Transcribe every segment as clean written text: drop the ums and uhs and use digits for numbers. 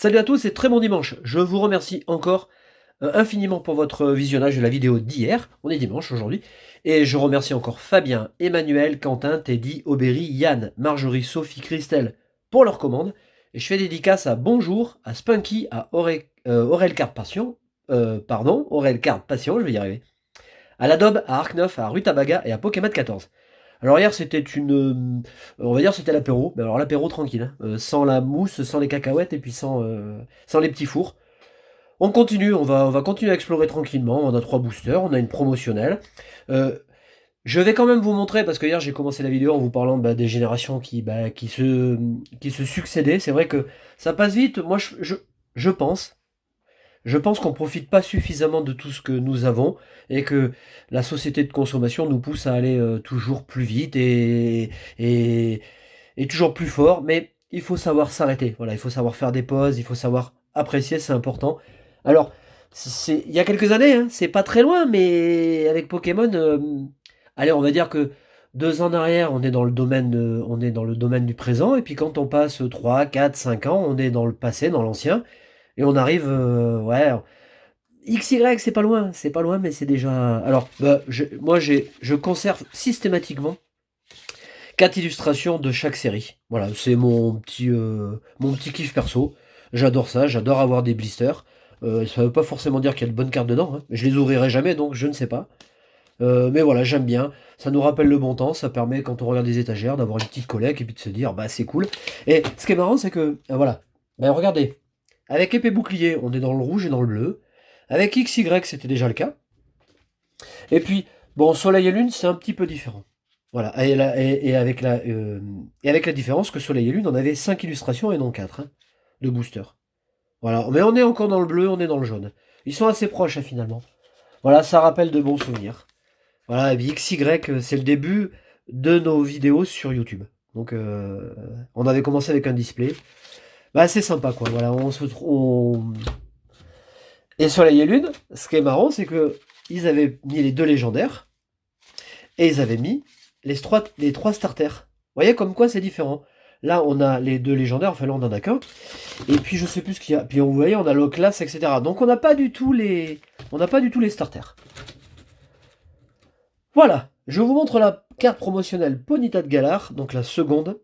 Salut à tous et très bon dimanche. Je vous remercie encore infiniment pour votre visionnage de la vidéo d'hier. On est dimanche aujourd'hui. Et je remercie encore Fabien, Emmanuel, Quentin, Teddy, Aubéry, Yann, Marjorie, Sophie, Christelle pour leur commande. Et je fais dédicace à Bonjour, à Spunky, à Aurel Card Passion. Aurel Card Passion, je vais y arriver. À l'Adobe, à Arc 9, à Rutabaga et à Pokémon 14. Alors hier c'était on va dire c'était l'apéro, mais alors l'apéro tranquille, hein. Sans la mousse, sans les cacahuètes et puis sans les petits fours. On continue, on va continuer à explorer tranquillement, on a 3 boosters, on a une promotionnelle. Euh, je vais quand même vous montrer, parce que hier j'ai commencé la vidéo en vous parlant des générations qui se succédaient, c'est vrai que ça passe vite, moi je pense. Je pense qu'on ne profite pas suffisamment de tout ce que nous avons et que la société de consommation nous pousse à aller toujours plus vite et, et toujours plus fort. Mais il faut savoir s'arrêter. Voilà, il faut savoir faire des pauses, il faut savoir apprécier, c'est important. Alors, il y a quelques années, hein, c'est pas très loin, mais avec Pokémon, allez, on va dire que 2 ans en arrière, on est dans le domaine, on est dans le domaine du présent, et puis quand on passe 3, 4, 5 ans, on est dans le passé, dans l'ancien. Et on arrive, ouais, XY, c'est pas loin, mais c'est déjà. Alors, je conserve systématiquement 4 illustrations de chaque série. Voilà, c'est mon petit kiff perso. J'adore ça, j'adore avoir des blisters. Ça veut pas forcément dire qu'il y a de bonnes cartes dedans, hein. Je les ouvrirai jamais, donc je ne sais pas. Mais voilà, j'aime bien. Ça nous rappelle le bon temps. Ça permet, quand on regarde des étagères, d'avoir une petite collecte et puis de se dire, bah c'est cool. Et ce qui est marrant, c'est que, voilà. Ben, regardez. Avec épée bouclier, on est dans le rouge et dans le bleu. Avec XY, c'était déjà le cas. Et puis, bon, Soleil et Lune, c'est un petit peu différent. Voilà. Et avec la différence que Soleil et Lune, on avait 5 illustrations et non 4, hein, de booster. Voilà. Mais on est encore dans le bleu, on est dans le jaune. Ils sont assez proches, hein, finalement. Voilà, ça rappelle de bons souvenirs. Voilà, et puis XY, c'est le début de nos vidéos sur YouTube. Donc, on avait commencé avec un display. Bah, c'est sympa, quoi. Voilà, Et Soleil et Lune, ce qui est marrant, c'est que ils avaient mis les 2 légendaires et ils avaient mis les trois starters. Vous voyez comme quoi c'est différent. Là, on a les 2 légendaires, enfin là, on en a qu'un. Et puis, je sais plus ce qu'il y a. Puis, vous voyez, on a le classe, etc. Donc, on n'a pas du tout les starters. Voilà, je vous montre la carte promotionnelle Ponyta de Galar, donc la seconde.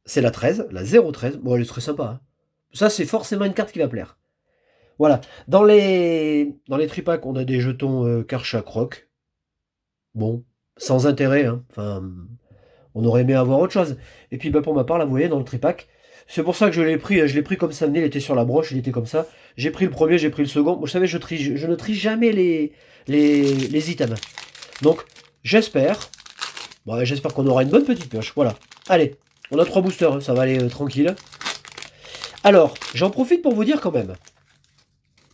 C'est la 13, la 013. Bon, elle est très sympa, hein. Ça, c'est forcément une carte qui va plaire. Voilà. Dans les tripacks, on a des jetons Karcha Croc. Bon, sans intérêt, hein. Enfin, on aurait aimé avoir autre chose. Et puis, bah, pour ma part, là, vous voyez, dans le tripack, c'est pour ça que je l'ai pris comme ça venait, il était sur la broche, il était comme ça. J'ai pris le premier, j'ai pris le second. Vous savez, je ne trie jamais les items. Donc, j'espère. Bon, ouais, j'espère qu'on aura une bonne petite pioche. Voilà. Allez, on a 3 boosters, hein, ça va aller tranquille. Alors, j'en profite pour vous dire quand même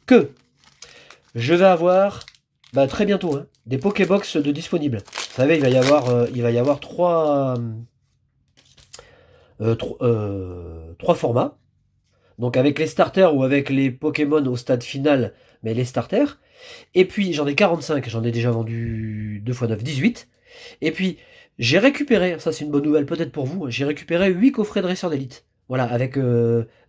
que je vais avoir très bientôt, hein, des Pokébox de disponibles. Vous savez, il va y avoir trois formats. Donc avec les starters ou avec les Pokémon au stade final, mais les starters. Et puis j'en ai 45, j'en ai déjà vendu 2 x 9, 18. Et puis j'ai récupéré, ça c'est une bonne nouvelle peut-être pour vous, j'ai récupéré 8 coffrets dresseurs d'élite. Voilà, avec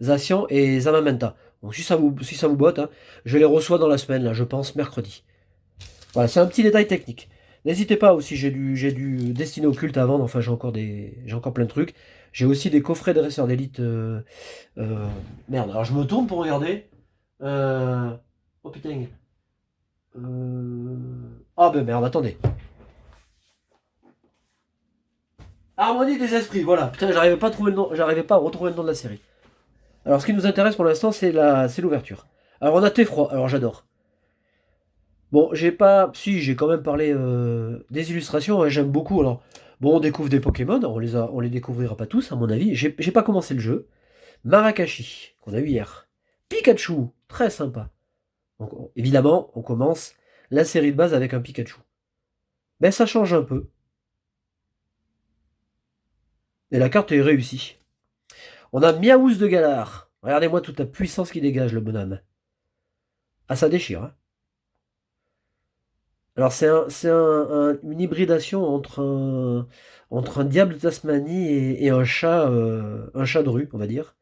Zacian et Zamamenta. Donc si ça vous botte, hein, je les reçois dans la semaine, là, je pense mercredi. Voilà, c'est un petit détail technique. N'hésitez pas aussi, j'ai du Destiné Occulte à vendre, enfin j'ai encore plein de trucs. J'ai aussi des coffrets dresseurs d'élite. Merde, alors je me tourne pour regarder. Oh putain. Ah ben merde, attendez. Harmonie des esprits, voilà. Putain, j'arrivais pas à trouver le nom, j'arrivais pas à retrouver le nom de la série. Alors ce qui nous intéresse pour l'instant, c'est l'ouverture. Alors on a Teffroi, alors j'adore. Bon, j'ai pas. Si, j'ai quand même parlé des illustrations, hein, j'aime beaucoup. Alors, bon, on découvre des Pokémon, on les découvrira pas tous, à mon avis. J'ai pas commencé le jeu. Marakashi, qu'on a eu hier. Pikachu, très sympa. Donc, évidemment, on commence la série de base avec un Pikachu. Mais ça change un peu. Et la carte est réussie. On a Miaouz de Galar. Regardez-moi toute la puissance qu'il dégage, le bonhomme. Ah, ça déchire, hein. Alors une hybridation entre un diable de Tasmanie et un chat de rue, on va dire.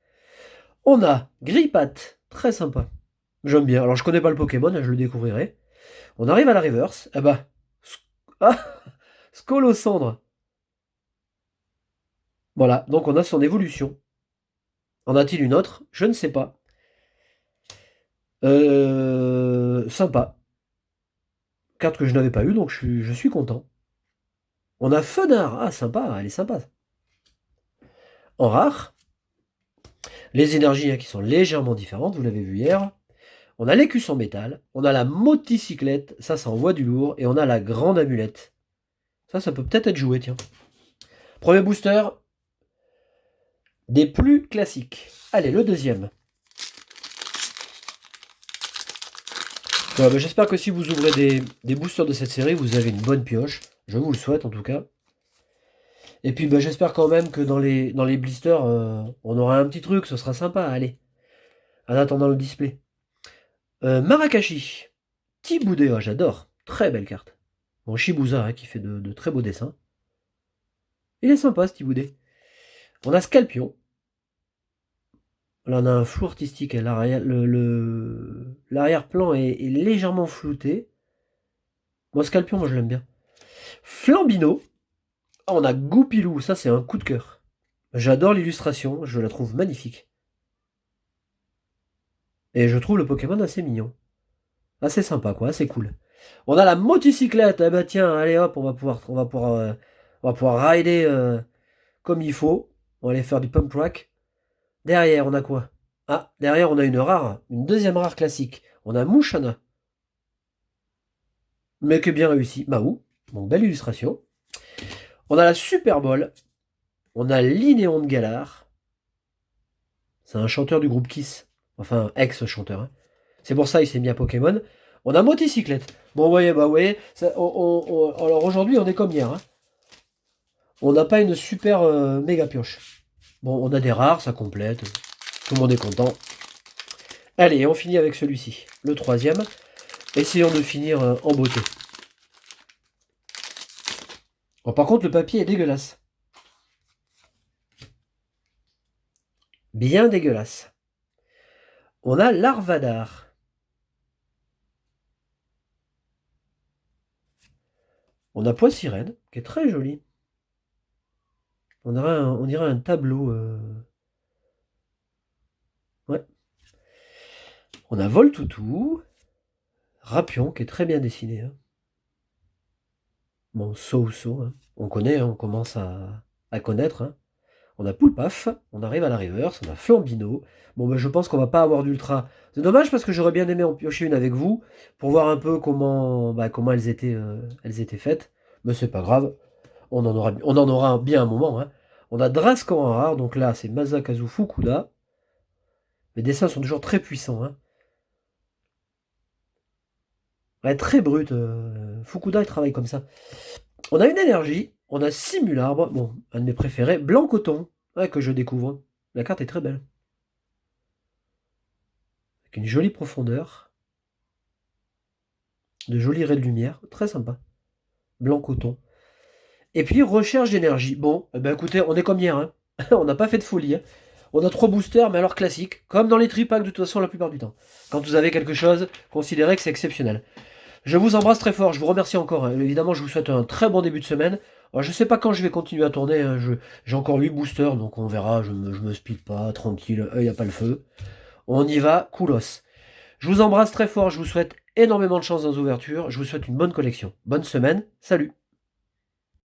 On a Grippat, très sympa. J'aime bien. Alors je connais pas le Pokémon, je le découvrirai. On arrive à la reverse. Ah bah. Ah, Scolosandre. Voilà, donc on a son évolution. En a-t-il une autre? Je ne sais pas. Sympa. Carte que je n'avais pas eue, donc je suis content. On a Fenard. Ah, sympa, elle est sympa. En rare, les énergies qui sont légèrement différentes, vous l'avez vu hier. On a l'écus en métal, on a la motocyclette, ça envoie du lourd, et on a la grande amulette. Ça peut peut-être être joué, tiens. Premier booster, des plus classiques. Allez, le deuxième. J'espère que si vous ouvrez des boosters de cette série, vous avez une bonne pioche. Je vous le souhaite en tout cas. Et puis j'espère quand même que dans les blisters, on aura un petit truc, ce sera sympa. Allez, en attendant le display. Marakashi. Tiboudé, oh, j'adore. Très belle carte. Bon, Shibuza qui fait de très beaux dessins. Il est sympa ce Tiboudé. On a Scalpion. Là on a un flou artistique. L'arrière-plan est légèrement flouté. Moi Scalpion, moi je l'aime bien. Flambino. Oh, on a Goupilou, ça c'est un coup de cœur. J'adore l'illustration, je la trouve magnifique. Et je trouve le Pokémon assez mignon. Assez sympa quoi, assez cool. On a la motocyclette, ah bah tiens, allez hop, on va pouvoir rider comme il faut. On va aller faire du pump track. Derrière, on a quoi? Ah, derrière on a une rare, une deuxième rare classique. On a Mouchana. Mais que bien réussi. Mahou, bon, belle illustration. On a la Super Bowl. On a l'Inéon de Galar. C'est un chanteur du groupe Kiss. Enfin, ex-chanteur. Hein. C'est pour ça qu'il s'est mis à Pokémon. On a motocyclette. Bon, vous voyez. Alors aujourd'hui, on est comme hier. Hein. On n'a pas une super méga pioche. Bon, on a des rares, ça complète. Tout le monde est content. Allez, on finit avec celui-ci. Le troisième. Essayons de finir en beauté. Bon, par contre, le papier est dégueulasse. Bien dégueulasse. On a Larvadar. On a Poissirène, qui est très joli. On dirait un tableau. Ouais. On a Voltoutou. Rapion, qui est très bien dessiné. Hein. Bon, hein. On connaît, hein, on commence à connaître. Hein. On a Poulpaf, on arrive à la reverse, on a Flambino. Bon, je pense qu'on va pas avoir d'ultra. C'est dommage parce que j'aurais bien aimé en piocher une avec vous pour voir un peu comment elles étaient faites. Mais c'est pas grave, on en aura bien un moment. Hein. On a Drascan en rare, donc là c'est Masakazu Fukuda. Les dessins sont toujours très puissants. Hein. Ouais, très brut. Fukuda il travaille comme ça. On a une énergie, on a Simularbre, bon, un de mes préférés, Blanc Coton, ouais, que je découvre. La carte est très belle. Avec une jolie profondeur. De jolis raies de lumière, très sympa. Blanc Coton. Et puis, recherche d'énergie. Bon, eh ben écoutez, on est comme hier, hein. On n'a pas fait de folie. Hein. On a 3 boosters, mais alors classiques, comme dans les tripacks de toute façon la plupart du temps. Quand vous avez quelque chose, considérez que c'est exceptionnel. Je vous embrasse très fort, je vous remercie encore. Hein. Évidemment, je vous souhaite un très bon début de semaine. Alors, je sais pas quand je vais continuer à tourner. Hein. J'ai encore 8 boosters, donc on verra. Je me speed pas, tranquille, œil à pas le feu. On y va, coolos. Je vous embrasse très fort, je vous souhaite énormément de chance dans les ouvertures. Je vous souhaite une bonne collection. Bonne semaine, salut!